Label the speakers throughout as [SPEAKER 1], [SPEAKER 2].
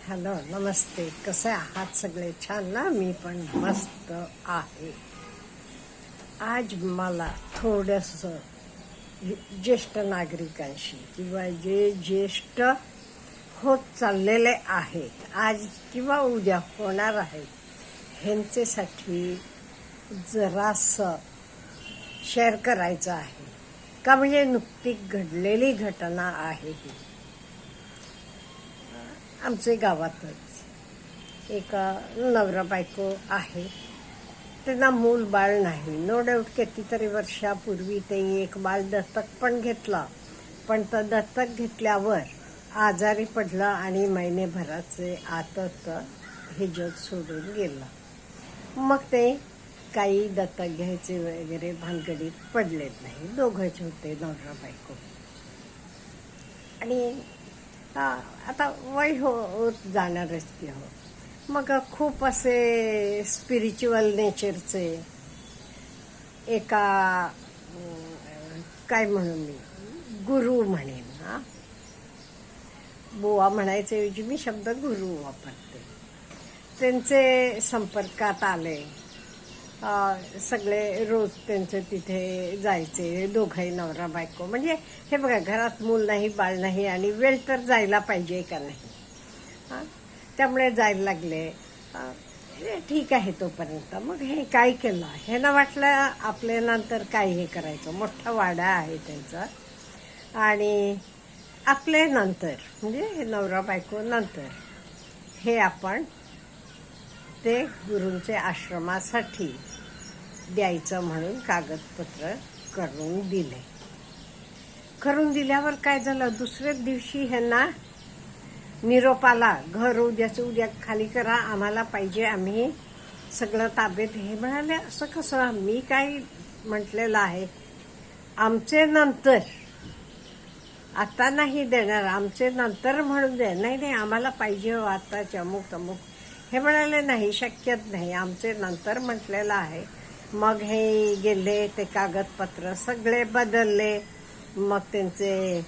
[SPEAKER 1] Hello, नमस्ते. कसे आहात सगळे? छान ना? मी पण मस्त आहे. आज मला थोडंसं ज्येष्ठ नागरिकांशी किंवा जे ज्येष्ठ होत चाललेले आहेत, आज किंवा उद्या होणार आहेत, ह्यांच्यासाठी जरासं शेअर करायचं आहे का, म्हणजे नुकतीच घडलेली घटना आहे ही. आमचे गावातच एक नवरा बायको आहे, त्यांना मूल बाळ नाही. नो डाऊट कितीतरी वर्षापूर्वी ते एक बाळ दत्तक पण घेतला, पण तर दत्तक घेतल्यावर आजारी पडला आणि महिनेभराचे आतच हे जग सोडून गेलं. मग ते काही दत्तक घ्यायचे वगैरे भानगडीत पडलेत नाही. दोघंच होते, नवरा बायको. आणि आता वय होत जाणारच की हो. मग खूप असे स्पिरिच्युअल नेचरचे एका काय म्हणू मी, गुरु म्हणेन. बुवा म्हणायचे मी शब्द गुरु वापरते. त्यांचे संपर्कात आले. सगळे रोज त्यांचे तिथे जायचे, दोघंही नवरा बायको. म्हणजे हे बघा, घरात मूल नाही, बाळ नाही, आणि वेळ तर जायला पाहिजे का नाही. त्यामुळे जायला लागले. ठीक आहे तोपर्यंत. मग हे काय केलं, हे ना वाटलं आपल्या नंतर काय हे करायचं. मोठा वाडा आहे त्यांचा, आणि आपले नंतर म्हणजे हे नवरा बायको नंतर हे आपण ते गुरूंचे आश्रमासाठी द्यायचं म्हणून कागदपत्र करून दिले. करून दिल्यावर काय झालं, दुसऱ्याच दिवशी ह्यांना निरोप आला, घर उद्याचं उद्या खाली करा, आम्हाला पाहिजे, आम्ही सगळं ताब्यात. हे म्हणाले, असं कसं, मी काय म्हटलेलं आहे, आमचे नंतर, आता नाही देणार, आमचे नंतर म्हणून दे. नाही, आम्हाला पाहिजे हो आताच, अमुक अमुक. हे म्हणाले, नाही, शक्यच नाही, आमचे नंतर म्हटलेलं आहे. मग हे गेले, ते कागदपत्र सगळे बदलले. मग त्यांचे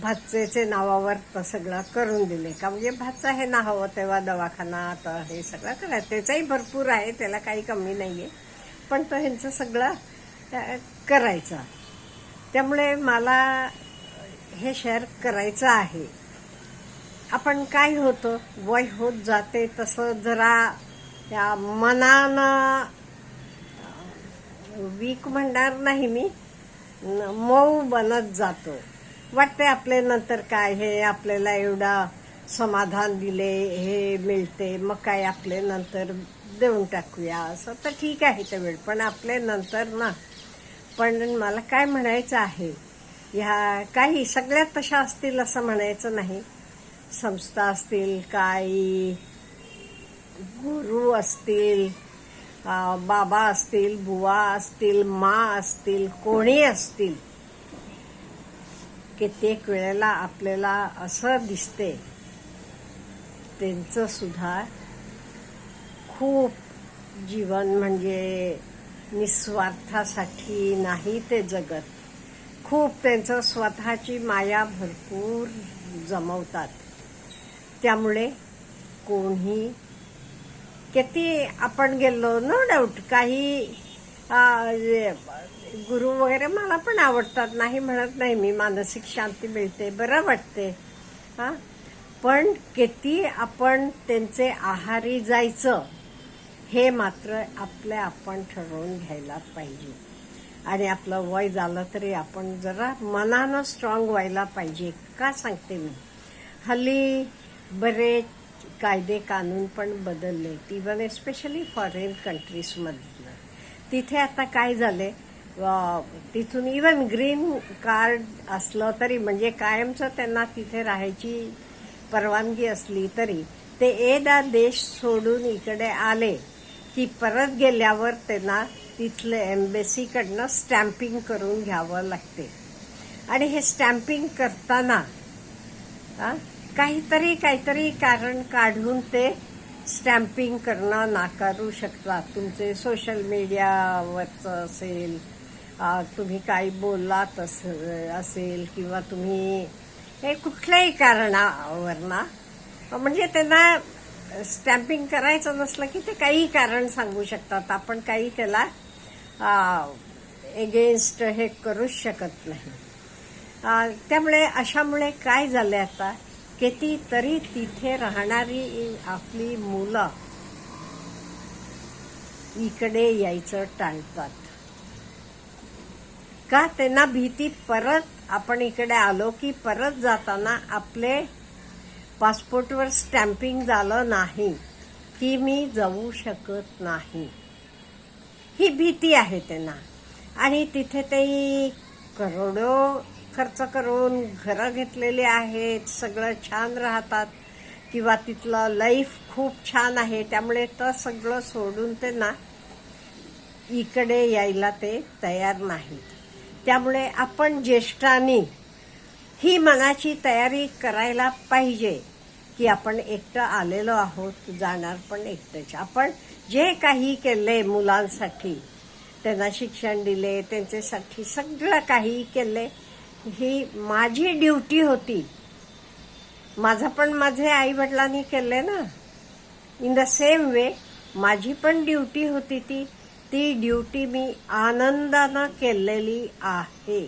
[SPEAKER 1] भाचेचे नावावर तर सगळं करून दिले का, म्हणजे भाचा हे ना हवं तेव्हा दवाखाना, तर हे सगळं करायचं. त्याचाही भरपूर आहे, त्याला काही कमी नाही आहे, पण तो ह्यांचं सगळं करायचं. त्यामुळे मला हे शेअर करायचं आहे. आपण काय होतं, वय होत जाते तसं जरा त्या मनानं वीक म्हणणार नाही मी, मऊ बनत जातो. वाटते आपले नंतर काय, हे आपल्याला एवढा समाधान दिले, हे मिळते, मग काय आपले नंतर देऊन टाकूया, असं तर ठीक आहे त्या वेळ, पण आपले नंतर ना. पण मला काय म्हणायचं आहे, ह्या काही सगळ्यात तशा असतील असं म्हणायचं नाही. संस्था असतील, काही गुरु असतील, बाबा असतील, बुवा असतील, मा असतील, कोणी असतील, कित्येक वेळेला आपल्याला असं दिसते त्यांचं सुद्धा खूप जीवन म्हणजे निस्वार्थासाठी नाही ते जगत. खूप त्यांचं स्वतःची माया भरपूर जमवतात. त्यामुळे कोणी किती आपण गेलो, नो डाऊट काही गुरु वगैरे मला पण आवडतात, नाही म्हणत नाही मी, मानसिक शांती मिळते, बरं वाटते. पण किती आपण त्यांचे आहारी जायचं हे मात्र आपण ठरवून घ्यायला पाहिजे. आणि आपलं वय झालं तरी आपण जरा मनानं स्ट्रॉंग व्हायला पाहिजे. का सांगते मी, हल्ली बरेच कायदे कानून पण बदलले, इव्हन एस्पेशली फॉरेन कंट्रीजमधलं. तिथे आता काय झाले, तिथून इव्हन ग्रीन कार्ड असलं तरी, म्हणजे कायमचं त्यांना तिथे राहायची परवानगी असली तरी, ते एकदा देश सोडून इकडे आले की परत गेल्यावर त्यांना तिथले एम्बेसीकडनं स्टॅम्पिंग करून घ्यावं लागते. आणि हे स्टॅम्पिंग करताना काहीतरी कारण काढून ते स्टॅम्पिंग करणं नाकारू शकतात. तुमचे सोशल मीडियावरचं असेल, तुम्ही काही बोललात असेल, किंवा तुम्ही हे कुठल्याही कारणावर ना म्हणजे त्यांना स्टॅम्पिंग करायचं नसलं की ते काही कारण सांगू शकतात. आपण काही त्याला एगेन्स्ट हे करूच शकत नाही. त्यामुळे अशामुळे काय झालंय आता, कितीतरी तिथे राहणारी आपली मुलं इकडे यायचं टाळतात. का? त्यांना भीती, परत आपण इकडे आलो की परत जाताना आपले पासपोर्टवर स्टॅम्पिंग झालं नाही की मी जाऊ शकत नाही, ही भीती आहे त्यांना. आणि तिथे ते करोडो खर्च करून घरं घेतलेली आहेत, सगळं छान राहतात किंवा तिथलं लाईफ खूप छान आहे, त्यामुळे तर सगळं सोडून त्यांना इकडे यायला ते तयार नाहीत. त्यामुळे आपण ज्येष्ठांनी ही मनाची तयारी करायला पाहिजे की आपण एकटं आलेलो आहोत, जाणार पण एकटंच. आपण जे काही केले मुलांसाठी, त्यांना शिक्षण दिले, त्यांच्यासाठी सगळं काही केले, ही माझी ड्युटी होती. माझं पण माझे आई वडिलांनी केले ना. इन द सेम वे माझी पण ड्युटी होती. ती ड्युटी मी आनंदानं केलेली आहे,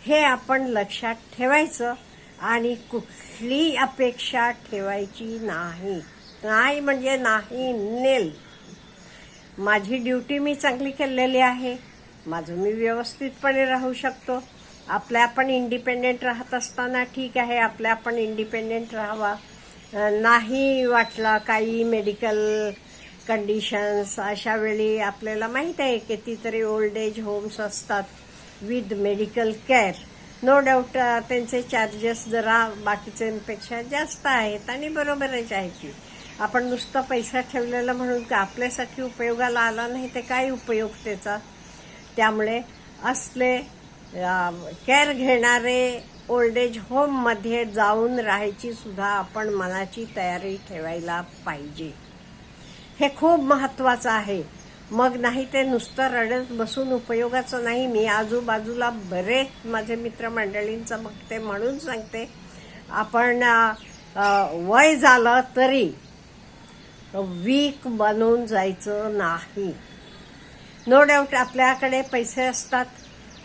[SPEAKER 1] हे आपण लक्षात ठेवायचं. आणि कुठली अपेक्षा ठेवायची नाही. नाही म्हणजे नाही, नेल. माझी ड्युटी मी चांगली केलेली आहे, माझं मी व्यवस्थितपणे राहू शकतो. आपल्या आपण इंडिपेंडेंट राहत असताना ठीक आहे, आपल्या आपण इंडिपेंडेंट राहावा. नाही वाटलं काही मेडिकल कंडिशन्स, अशा वेळी आपल्याला माहीत आहे कितीतरी ओल्ड एज होम्स असतात with medical care. No doubt त्यांचे चार्जेस जरा बाकीच्यांपेक्षा जास्त आहेत आणि बरोबरच आहे की आपण नुसतं पैसा ठेवलेला म्हणून का आपल्यासाठी उपयोगाला आला नाही, ते काय उपयोग त्याचा. त्यामुळे असले केअर घेणारे ओल्ड एज होममध्ये जाऊन राहायची सुद्धा आपण मनाची तयारी ठेवायला पाहिजे. हे खूप महत्वाचं आहे. मग नाही ते नुसतं रडत बसून उपयोगाचं नाही. मी आजूबाजूला बरेच माझे मित्रमंडळींचं बघते म्हणून सांगते, आपण वय झालं तरी वीक बनून जायचं नाही. नो डाऊट आपल्याकडे पैसे असतात,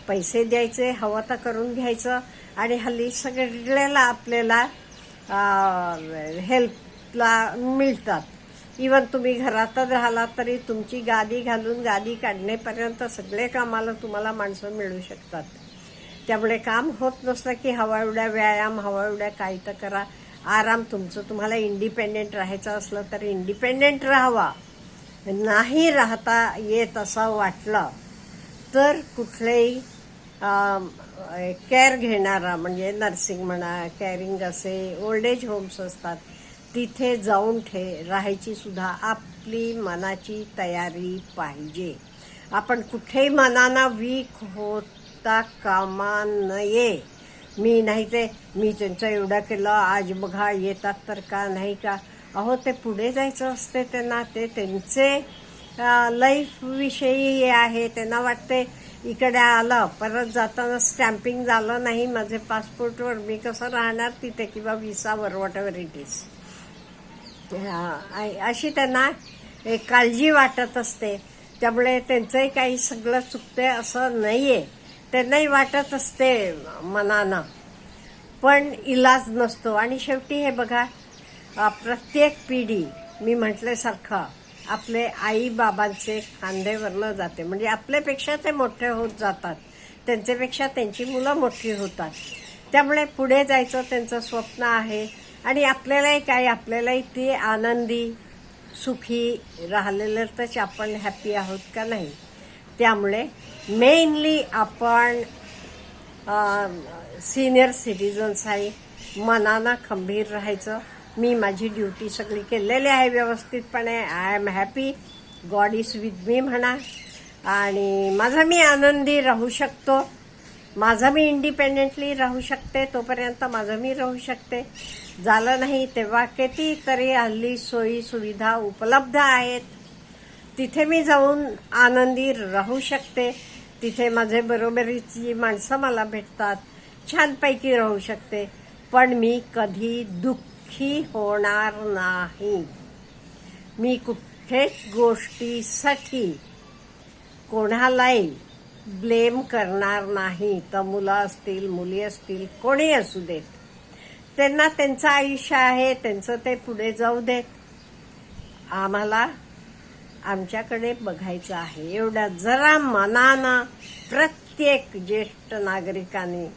[SPEAKER 1] पैसे द्यायचे, हवं तर करून घ्यायचं. आणि हल्ली सगळ्याला आपल्याला हेल्पला मिळतात. इवन तुम्ही घरातच राहिलात तरी तुमची गादी घालून गादी काढण्यापर्यंत सगळे कामाला तुम्हाला माणसं मिळू शकतात. त्यामुळे काम होत नसलं की हवा एवढ्या व्यायाम, हवा एवढ्या काही तर करा. आराम तुमचं. तुम्हाला इंडिपेंडेंट राहायचं असलं तर इंडिपेंडेंट राहावा. नाही राहता येत असं वाटलं तर कुठलेही केअर घेणारा, म्हणजे नर्सिंग म्हणा, केअरिंग असे ओल्ड एज होम्स असतात, तिथे जाऊन राहायची सुद्धा आपली मनाची तयारी पाहिजे. आपण कुठेही मनानं वीक होता कामा नये. मी नाही ते मी त्यांचं एवढं केलं, आज बघा येतात तर का नाही का. अहो ते पुढे जायचं असते त्यांना, ते त्यांचे लाईफ विषयी हे आहे. त्यांना वाटते इकडे आलं, परत जाताना स्टॅम्पिंग झालं नाही माझे पासपोर्टवर, मी कसं राहणार तिथे, किंवा व्हिसावर, व्हॉट एव्हर इट इज. अशी त्यांना एक काळजी वाटत असते. त्यामुळे त्यांचंही काही सगळं चुकते असं नाहीये. त्यांनाही वाटत असते मनानं, पण इलाज नसतो. आणि शेवटी हे बघा, प्रत्येक पिढी मी म्हटल्यासारखं आपले आई बाबांचे खांद्यावरनं जाते. म्हणजे आपल्यापेक्षा ते मोठे होत जातात, त्यांच्यापेक्षा त्यांची मुलं मोठी होतात. त्यामुळे पुढे जायचं त्यांचं स्वप्न आहे. आणि आपल्यालाही काय, आपल्यालाही ते आनंदी सुखी राहिलेलं तर आपण हॅपी आहोत का नाही. त्यामुळे मेनली आपण सिनियर सिटीजन्स आहे, मनानं खंबीर राहायचं. मी माझी ड्युटी सगळी केलेली आहे व्यवस्थितपणे. I am happy, God is with me म्हणा. आणि माझा मी आनंदी राहू शकतो, माझं मी इंडिपेंडेंटली राहू शकते, तोपर्यंत माझं मी राहू शकते. झालं नाही तेव्हा कितीतरी हल्ली सोयी सुविधा उपलब्ध आहेत, तिथे मी जाऊन आनंदी राहू शकते. तिथे माझे बरोबरीची माणसं मला भेटतात, छानपैकी राहू शकते. पण मी कधी दुःखी होणार नाही. मी कुठेच गोष्टीसाठी कोणालाही ब्लेम करणार नाही. तर मुलं असतील, मुली असतील, कोणी असू देत, त्यांना त्यांचं आयुष्य आहे, त्यांचं ते पुढे जाऊ देत. आम्हाला आमच्याकडे बघायचं आहे. एवढ्या जरा मनानं प्रत्येक ज्येष्ठ नागरिकांनी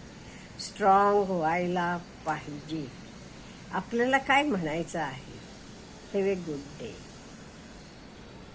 [SPEAKER 1] स्ट्रॉंग व्हायला पाहिजे. आपल्याला काय म्हणायचं आहे? Have a good day.